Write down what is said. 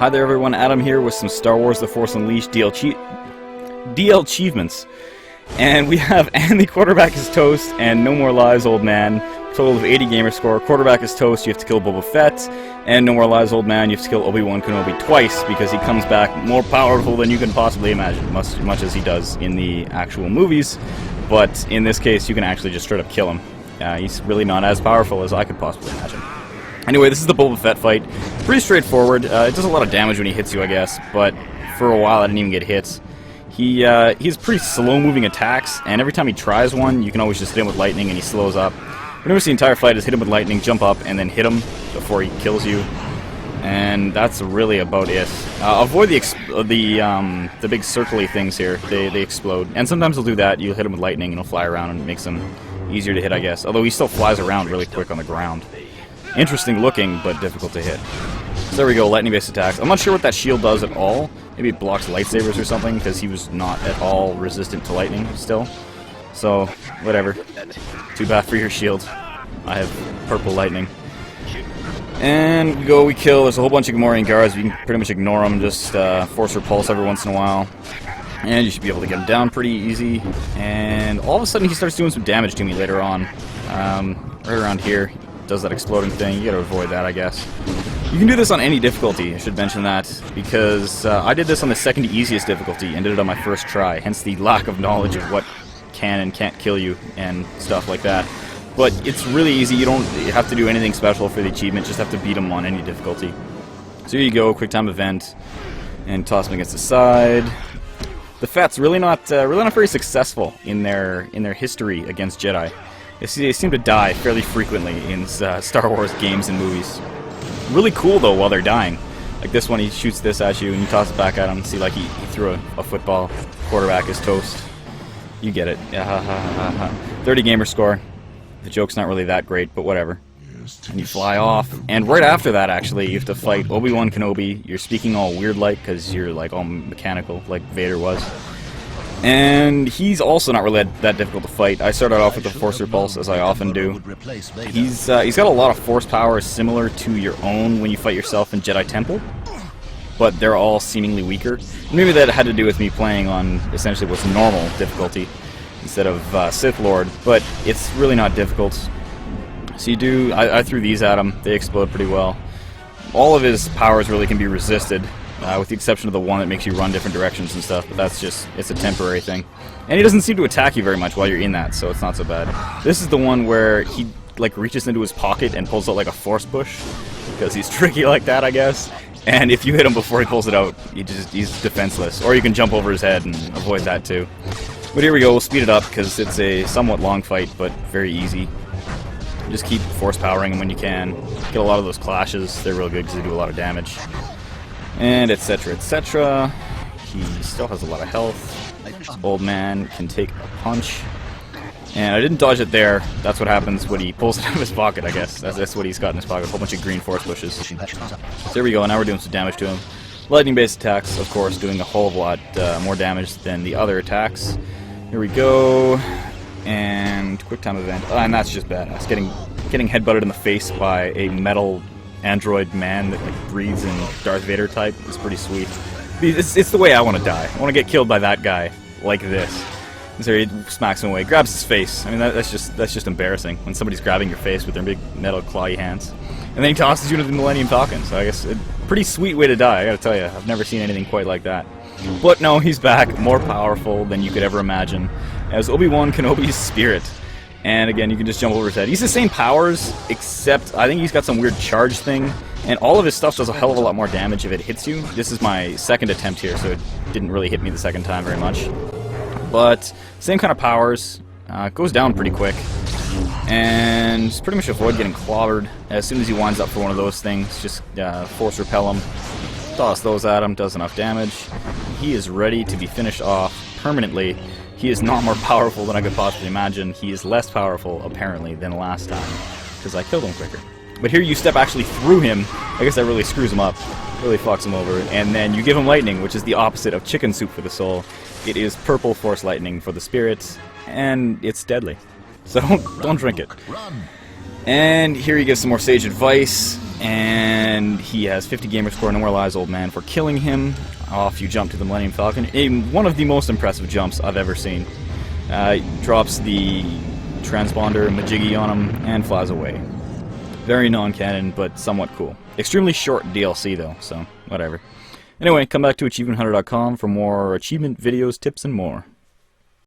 Hi there everyone, Adam here with some Star Wars The Force Unleashed DL Achievements. And we have and the quarterback is toast and no more lives old man. Total of 80 gamer score. Quarterback is toast, you have to kill Boba Fett. And no more lives old man, you have to kill Obi-Wan Kenobi twice because he comes back more powerful than you can possibly imagine. Much as he does in the actual movies. But in this case you can actually just straight up kill him. He's really not as powerful as I could possibly imagine. Anyway, this is the Boba Fett fight. Pretty straightforward. It does a lot of damage when he hits you, I guess, but for a while I didn't even get hits. He has pretty slow-moving attacks, and every time he tries one, you can always just hit him with lightning and he slows up. Pretty much the entire fight is hit him with lightning, jump up, and then hit him before he kills you. And that's really about it. Avoid the big circly things here. They explode. And sometimes he'll do that. You'll hit him with lightning and he'll fly around and it makes him easier to hit, I guess. Although he still flies around really quick on the ground. Interesting looking, but difficult to hit. So there we go, lightning-based attacks. I'm not sure what that shield does at all. Maybe it blocks lightsabers or something, because he was not at all resistant to lightning still. So, whatever. Too bad for your shield. I have purple lightning. And we kill. There's a whole bunch of Gamorrean guards. You can pretty much ignore them, just force repulse every once in a while. And you should be able to get him down pretty easy. And all of a sudden he starts doing some damage to me later on. Right around here. Does that exploding thing. You gotta avoid that, I guess. You can do this on any difficulty, I should mention that, because I did this on the second easiest difficulty and did it on my first try, hence the lack of knowledge of what can and can't kill you and stuff like that. But it's really easy, you don't have to do anything special for the achievement, just have to beat them on any difficulty. So here you go, quick time event, and toss them against the side. The Fett's really not very successful in their history against Jedi. They seem to die fairly frequently in Star Wars games and movies. Really cool though while they're dying. Like this one, he shoots this at you and you toss it back at him. See, like he threw a football. Quarterback is toast. You get it. 30 gamer score. The joke's not really that great, but whatever. And you fly off. And right after that, actually, you have to fight Obi-Wan Kenobi. You're speaking all weird-like because you're like all mechanical, like Vader was. And he's also not really that difficult to fight. I started off with the Force Repulse, as I often do. He's got a lot of force power similar to your own when you fight yourself in Jedi Temple, but they're all seemingly weaker. Maybe that had to do with me playing on essentially what's normal difficulty instead of Sith Lord, but it's really not difficult. So I threw these at him. They explode pretty well. All of his powers really can be resisted. With the exception of the one that makes you run different directions and stuff, but that's just, it's a temporary thing. And he doesn't seem to attack you very much while you're in that, so it's not so bad. This is the one where he, like, reaches into his pocket and pulls out, like, a force push, because he's tricky like that, I guess. And if you hit him before he pulls it out, he's defenseless. Or you can jump over his head and avoid that, too. But here we go, we'll speed it up, because it's a somewhat long fight, but very easy. Just keep force powering him when you can. Get a lot of those clashes, they're real good because they do a lot of damage. And etc, etc. He still has a lot of health. This old man can take a punch. And I didn't dodge it there. That's what happens when he pulls it out of his pocket, I guess. That's what he's got in his pocket, a whole bunch of green force pushes. So there we go, now we're doing some damage to him. Lightning-based attacks, of course, doing a whole lot more damage than the other attacks. Here we go. And quick time event. And that's just badass. Getting headbutted in the face by a metal android man that like breathes in Darth Vader type is pretty sweet. It's the way I want to die. I want to get killed by that guy like this. And so he smacks him away, grabs his face. I mean that's just embarrassing when somebody's grabbing your face with their big metal clawy hands. And then he tosses you into the Millennium Falcon. So I guess a pretty sweet way to die. I gotta tell you, I've never seen anything quite like that. But no, he's back, more powerful than you could ever imagine, as Obi-Wan Kenobi's spirit. And again, you can just jump over his head. He's the same powers, except I think he's got some weird charge thing. And all of his stuff does a hell of a lot more damage if it hits you. This is my second attempt here, so it didn't really hit me the second time very much. But same kind of powers. Goes down pretty quick. And just pretty much avoid getting clobbered. As soon as he winds up for one of those things, just force repel him. Toss those at him, does enough damage. He is ready to be finished off permanently. He is not more powerful than I could possibly imagine. He is less powerful, apparently, than last time, because I killed him quicker. But here you step actually through him. I guess that really screws him up, really fucks him over. And then you give him lightning, which is the opposite of chicken soup for the soul. It is purple force lightning for the spirits, and it's deadly. So don't drink it. And here he gives some more sage advice. And he has 50 gamer score, no more lies, old man, for killing him. Off you jump to the Millennium Falcon. One of the most impressive jumps I've ever seen. Drops the transponder Majiggy on him and flies away. Very non-canon, but somewhat cool. Extremely short DLC though, so whatever. Anyway, come back to AchievementHunter.com for more achievement videos, tips, and more.